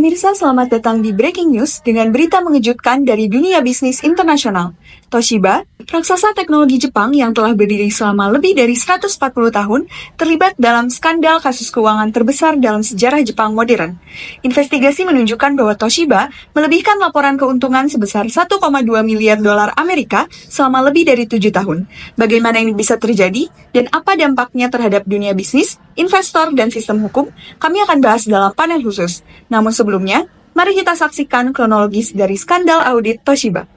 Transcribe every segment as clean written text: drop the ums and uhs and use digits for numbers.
Pemirsa, selamat datang di Breaking News dengan berita mengejutkan dari dunia bisnis internasional. Toshiba, raksasa teknologi Jepang yang telah berdiri selama lebih dari 140 tahun, terlibat dalam skandal kasus keuangan terbesar dalam sejarah Jepang modern. Investigasi menunjukkan bahwa Toshiba melebihkan laporan keuntungan sebesar 1,2 miliar dolar Amerika selama lebih dari 7 tahun. Bagaimana ini bisa terjadi dan apa dampaknya terhadap dunia bisnis, investor, dan sistem hukum, kami akan bahas dalam panel khusus. Namun sebelumnya, mari kita saksikan kronologis dari skandal audit Toshiba.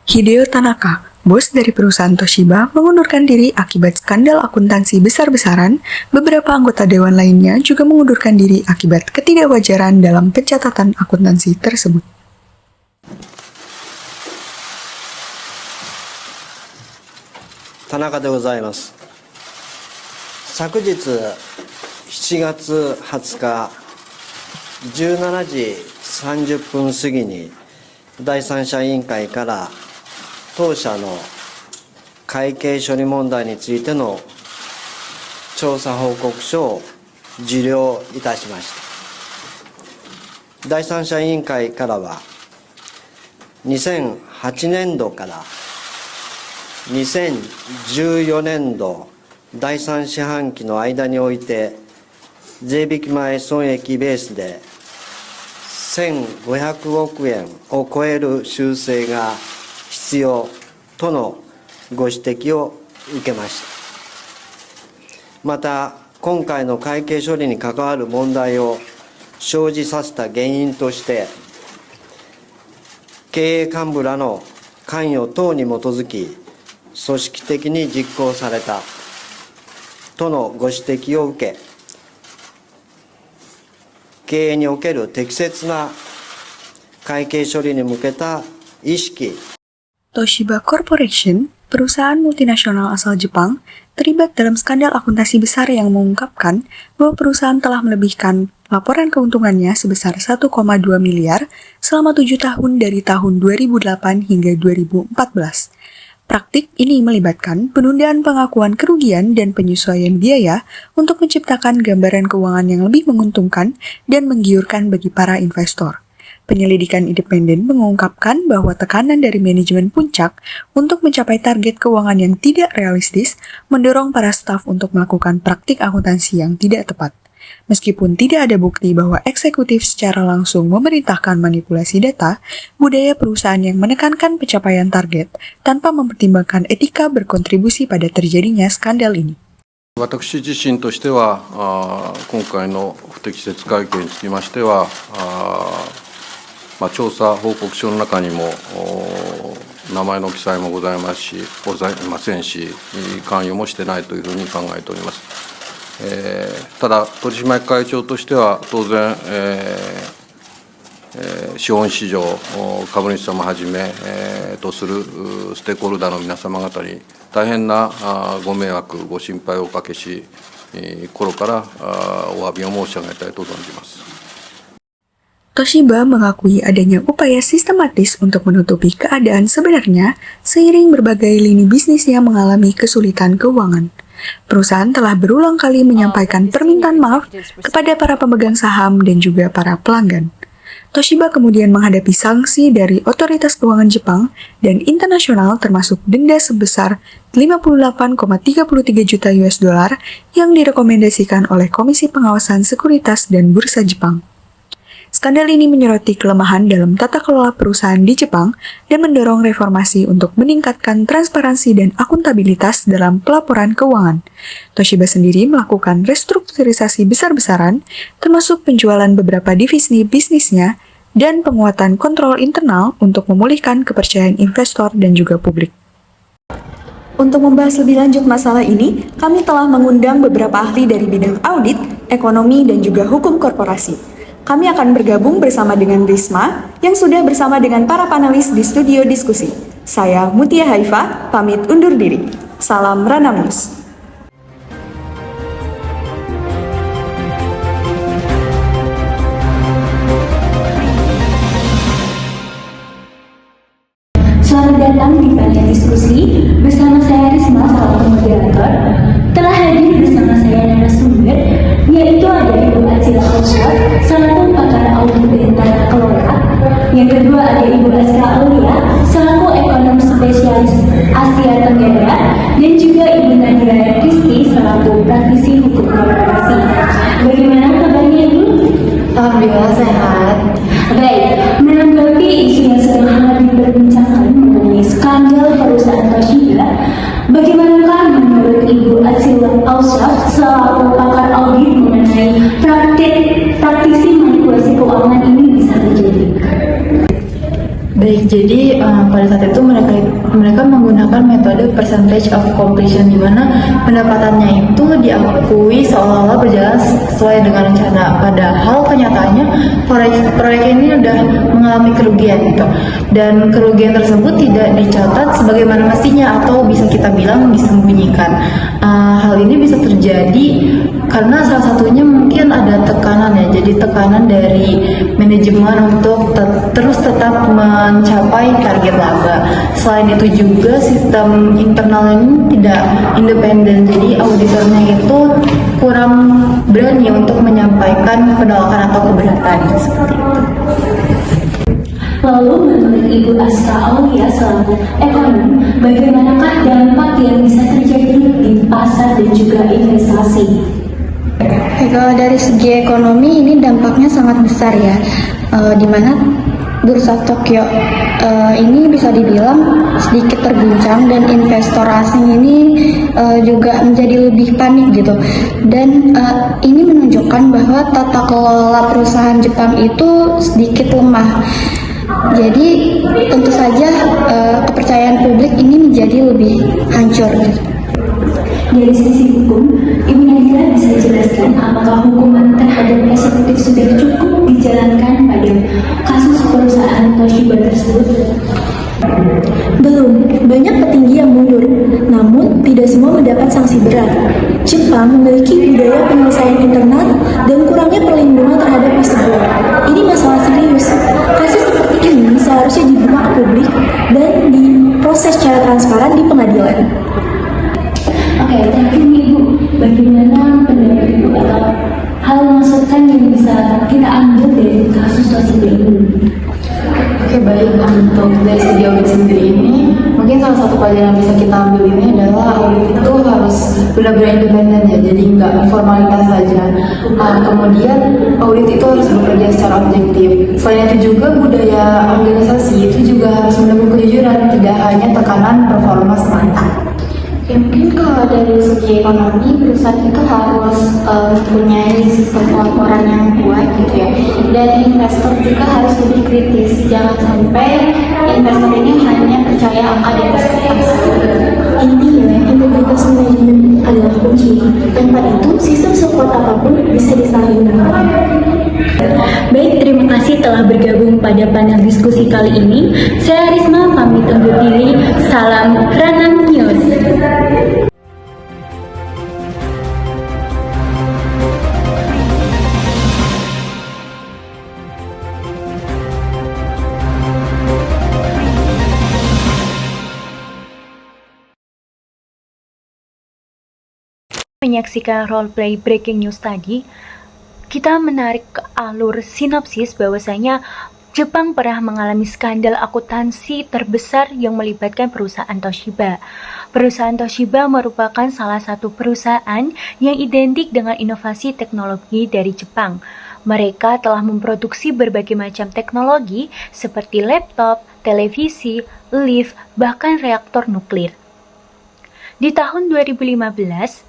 Hideo Tanaka, bos dari perusahaan Toshiba, mengundurkan diri akibat skandal akuntansi besar-besaran. Beberapa anggota dewan lainnya juga mengundurkan diri akibat ketidakwajaran dalam pencatatan akuntansi tersebut. Tanaka でございます。昨日7月20日17時30分過ぎに第三者委員会から当社の会計処理問題についての調査報告書を受領いたしました。第三者委員会からは2008年度から2014年度第3四半期の間において税引き前損益ベースで1500億円を超える修正が必要とのご指摘を受けました。また今回の会計処理に関わる問題を生じさせた原因として経営幹部らの関与等に基づき組織的に実行されたとのご指摘を受け、経営における適切な会計処理に向けた意識。Toshiba Corporation, perusahaan multinasional asal Jepang, terlibat dalam skandal akuntansi besar yang mengungkapkan bahwa perusahaan telah melebihkan laporan keuntungannya sebesar 1,2 miliar selama 7 tahun dari tahun 2008 hingga 2014. Praktik ini melibatkan penundaan pengakuan kerugian dan penyesuaian biaya untuk menciptakan gambaran keuangan yang lebih menguntungkan dan menggiurkan bagi para investor. Penyelidikan independen mengungkapkan bahwa tekanan dari manajemen puncak untuk mencapai target keuangan yang tidak realistis mendorong para staf untuk melakukan praktik akuntansi yang tidak tepat. Meskipun tidak ada bukti bahwa eksekutif secara langsung memerintahkan manipulasi data, budaya perusahaan yang menekankan pencapaian target tanpa mempertimbangkan etika berkontribusi pada terjadinya skandal ini. 私自身としては、今回の不適切会計につきましては、調査報告書の中にも名前の記載もございませんし、関与もしてないというふうに考えております。ただ取締役会長としては当然、資本市場株主様はじめ、とするステークホルダーの皆様方に大変なご迷惑ご心配をおかけし、心からお詫びを申し上げたいと存じます。Toshiba mengakui adanya upaya sistematis untuk menutupi keadaan sebenarnya seiring berbagai lini bisnisnya mengalami kesulitan keuangan. Perusahaan telah berulang kali menyampaikan permintaan maaf kepada para pemegang saham dan juga para pelanggan. Toshiba kemudian menghadapi sanksi dari otoritas keuangan Jepang dan internasional termasuk denda sebesar 58,33 juta US dollar yang direkomendasikan oleh Komisi Pengawasan Sekuritas dan Bursa Jepang. Skandal ini menyoroti kelemahan dalam tata kelola perusahaan di Jepang dan mendorong reformasi untuk meningkatkan transparansi dan akuntabilitas dalam pelaporan keuangan. Toshiba sendiri melakukan restrukturisasi besar-besaran, termasuk penjualan beberapa divisi bisnisnya dan penguatan kontrol internal untuk memulihkan kepercayaan investor dan juga publik. Untuk membahas lebih lanjut masalah ini, kami telah mengundang beberapa ahli dari bidang audit, ekonomi, dan juga hukum korporasi. Kami akan bergabung bersama dengan Risma yang sudah bersama dengan para panelis di studio diskusi. Saya Mutia Haifa, pamit undur diri. Salam Ranam News. Selamat datang bersama saya Risma selaku moderator. Telah hadir bersama saya narasumber, yaitu ada Ibu Acila Ausyaf selaku pakar audit dan tata kelola. Yang kedua ada Ibu Asra Aulia selaku ekonom spesialis Asia Tenggara, dan juga Ibu Nadira Kristi selaku praktisi hukum korporasi. Bagaimana kabarnya Ibu? Alhamdulillah sehat. Baik, menanggapi isu yang sedang hangat diperbincangkan mengenai skandal perusahaan Toshiba, bagaimanakah menurut Ibu Acila Ausyaf selaku pakar audit mengenai praktisi manipulasi keuangan ini bisa terjadi? Baik, jadi pada saat itu mereka menggunakan metode percentage of completion, di mana pendapatannya itu diakui seolah-olah berjalan sesuai dengan rencana. Padahal kenyataannya proyek ini sudah mengalami kerugian gitu. Dan kerugian tersebut tidak dicatat sebagaimana mestinya, atau bisa kita bilang disembunyikan. Hal ini bisa terjadi karena salah satunya mungkin ada tekanan ya. Jadi tekanan dari manajemen untuk terus tetap mencapai target laba. Selain itu juga sistem internal ini tidak independen, jadi auditornya itu kurang berani untuk menyampaikan penolakan atau keberatan seperti itu. Lalu menurut Ibu Asra Aulia selaku ekonom, bagaimanakah dampak yang bisa terjadi di pasar dan juga investasi? Kalau dari segi ekonomi ini dampaknya sangat besar ya, di mana bursa Tokyo ini bisa dibilang sedikit terguncang dan investor asing ini juga menjadi lebih panik gitu. Dan ini menunjukkan bahwa tata kelola perusahaan Jepang itu sedikit lemah. Jadi tentu saja kepercayaan publik ini menjadi lebih hancur. Dari sisi hukum, Ibu Nadira bisa jelaskan apakah hukuman terhadap eksekutif sudah cukup dijalankan pada kasus perusahaan Toshiba tersebut? Belum, banyak petinggi yang mundur, namun tidak semua mendapat sanksi berat. Jepang memiliki budaya penyelesaian internal dan kurangnya perlindungan terhadap whistleblower. Ini masalah serius. Kasus seperti ini seharusnya dibuka ke publik dan diproses secara transparan di pengadilan. Oke, thank you Ibu. Bagaimana pendapat Ibu atau hal masukan yang bisa kita ambil dari kasus Toshiba ini? Oke, baik, untuk dari segi audit sendiri ini, mungkin salah satu pelajaran yang bisa kita ambil ini adalah audit itu harus benar-benar independen ya, jadi nggak formalitas saja. Kemudian audit itu harus bekerja secara objektif. Selain itu juga budaya organisasi itu juga harus mendukung kejujuran, tidak hanya tekanan performa semata. Ya, mungkin kalau dari segi ekonomi perusahaan itu harus mempunyai sistem pelaporan yang kuat gitu ya, dan investor juga harus lebih kritis. Jangan sampai investor ini hanya percaya angka di atas kertas. Intinya, integritas manajemen adalah kunci. Tanpa itu, sistem sekuat apapun bisa disalahgunakan. Baik, terima kasih telah bergabung pada panel diskusi kali ini. Saya Risma pamit undur diri. Salam Ranam News. Menyaksikan roleplay breaking news tadi, kita menarik ke alur sinopsis bahwasanya Jepang pernah mengalami skandal akuntansi terbesar yang melibatkan perusahaan Toshiba. Perusahaan Toshiba merupakan salah satu perusahaan yang identik dengan inovasi teknologi dari Jepang. Mereka telah memproduksi berbagai macam teknologi seperti laptop, televisi, lift, bahkan reaktor nuklir. Di tahun 2015,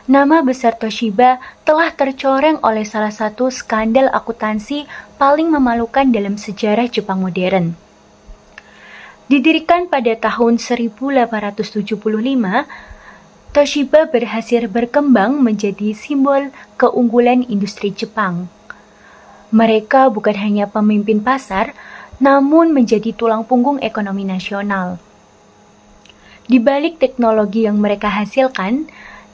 nama besar Toshiba telah tercoreng oleh salah satu skandal akuntansi paling memalukan dalam sejarah Jepang modern. Didirikan pada tahun 1875, Toshiba berhasil berkembang menjadi simbol keunggulan industri Jepang. Mereka bukan hanya pemimpin pasar, namun menjadi tulang punggung ekonomi nasional. Di balik teknologi yang mereka hasilkan,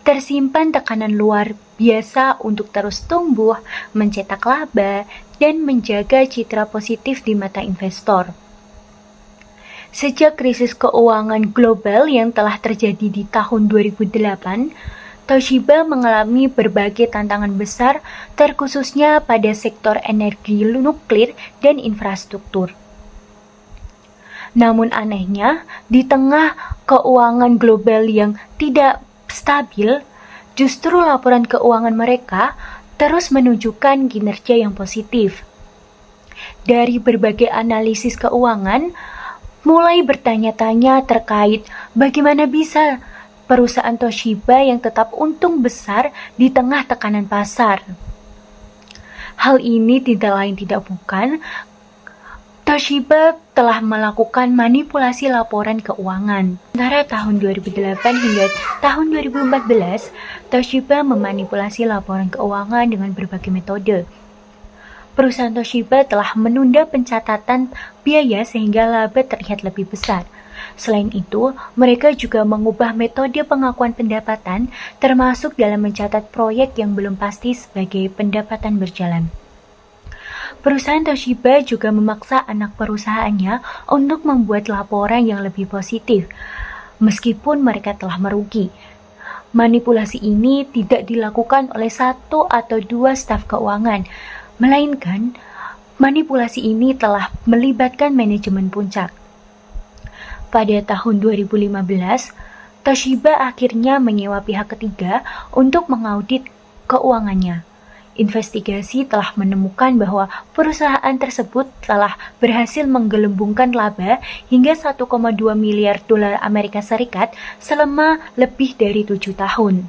tersimpan tekanan luar biasa untuk terus tumbuh, mencetak laba, dan menjaga citra positif di mata investor. Sejak krisis keuangan global yang telah terjadi di tahun 2008, Toshiba mengalami berbagai tantangan besar, terkhususnya pada sektor energi nuklir dan infrastruktur. Namun anehnya, di tengah keuangan global yang tidak stabil, justru laporan keuangan mereka terus menunjukkan kinerja yang positif. Dari berbagai analisis keuangan, mulai bertanya-tanya terkait bagaimana bisa perusahaan Toshiba yang tetap untung besar di tengah tekanan pasar. Hal ini tidak lain tidak bukan, Toshiba telah melakukan manipulasi laporan keuangan. Antara tahun 2008 hingga tahun 2014, Toshiba memanipulasi laporan keuangan dengan berbagai metode. Perusahaan Toshiba telah menunda pencatatan biaya sehingga laba terlihat lebih besar. Selain itu, mereka juga mengubah metode pengakuan pendapatan, termasuk dalam mencatat proyek yang belum pasti sebagai pendapatan berjalan. Perusahaan Toshiba juga memaksa anak perusahaannya untuk membuat laporan yang lebih positif, meskipun mereka telah merugi. Manipulasi ini tidak dilakukan oleh satu atau dua staf keuangan, melainkan manipulasi ini telah melibatkan manajemen puncak. Pada tahun 2015, Toshiba akhirnya menyewa pihak ketiga untuk mengaudit keuangannya. Investigasi telah menemukan bahwa perusahaan tersebut telah berhasil menggelembungkan laba hingga 1,2 miliar dolar Amerika Serikat selama lebih dari 7 tahun.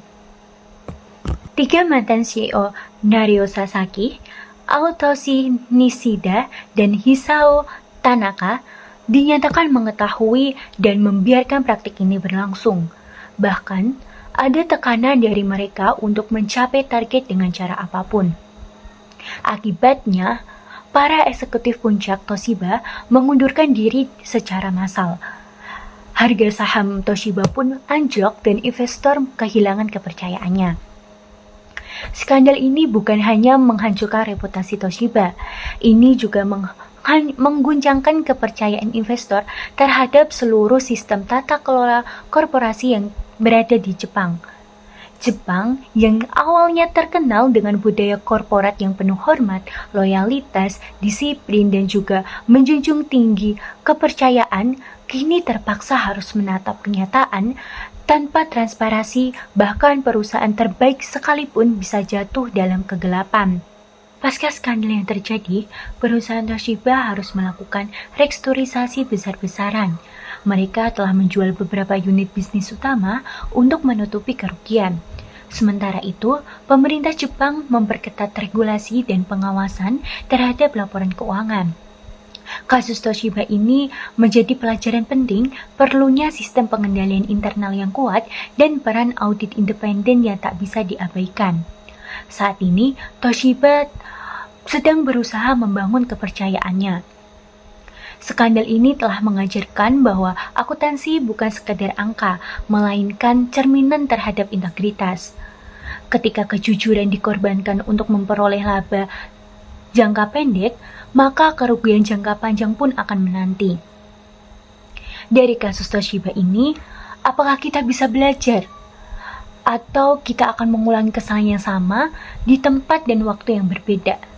3 mantan CEO, Nario Sasaki, Aotoshi Nishida, dan Hisao Tanaka, dinyatakan mengetahui dan membiarkan praktik ini berlangsung. Bahkan, ada tekanan dari mereka untuk mencapai target dengan cara apapun. Akibatnya, para eksekutif puncak Toshiba mengundurkan diri secara massal. Harga saham Toshiba pun anjlok dan investor kehilangan kepercayaannya. Skandal ini bukan hanya menghancurkan reputasi Toshiba, ini juga mengguncangkan kepercayaan investor terhadap seluruh sistem tata kelola korporasi yang berada di Jepang. Jepang yang awalnya terkenal dengan budaya korporat yang penuh hormat, loyalitas, disiplin, dan juga menjunjung tinggi kepercayaan, kini terpaksa harus menatap kenyataan tanpa transparansi, bahkan perusahaan terbaik sekalipun bisa jatuh dalam kegelapan. Pasca skandal yang terjadi, perusahaan Toshiba harus melakukan restrukturisasi besar-besaran. Mereka telah menjual beberapa unit bisnis utama untuk menutupi kerugian. Sementara itu, pemerintah Jepang memperketat regulasi dan pengawasan terhadap laporan keuangan. Kasus Toshiba ini menjadi pelajaran penting perlunya sistem pengendalian internal yang kuat dan peran audit independen yang tak bisa diabaikan. Saat ini, Toshiba sedang berusaha membangun kepercayaannya. Skandal ini telah mengajarkan bahwa akuntansi bukan sekadar angka, melainkan cerminan terhadap integritas. Ketika kejujuran dikorbankan untuk memperoleh laba jangka pendek, maka kerugian jangka panjang pun akan menanti. Dari kasus Toshiba ini, apakah kita bisa belajar? Atau kita akan mengulangi kesalahan yang sama di tempat dan waktu yang berbeda?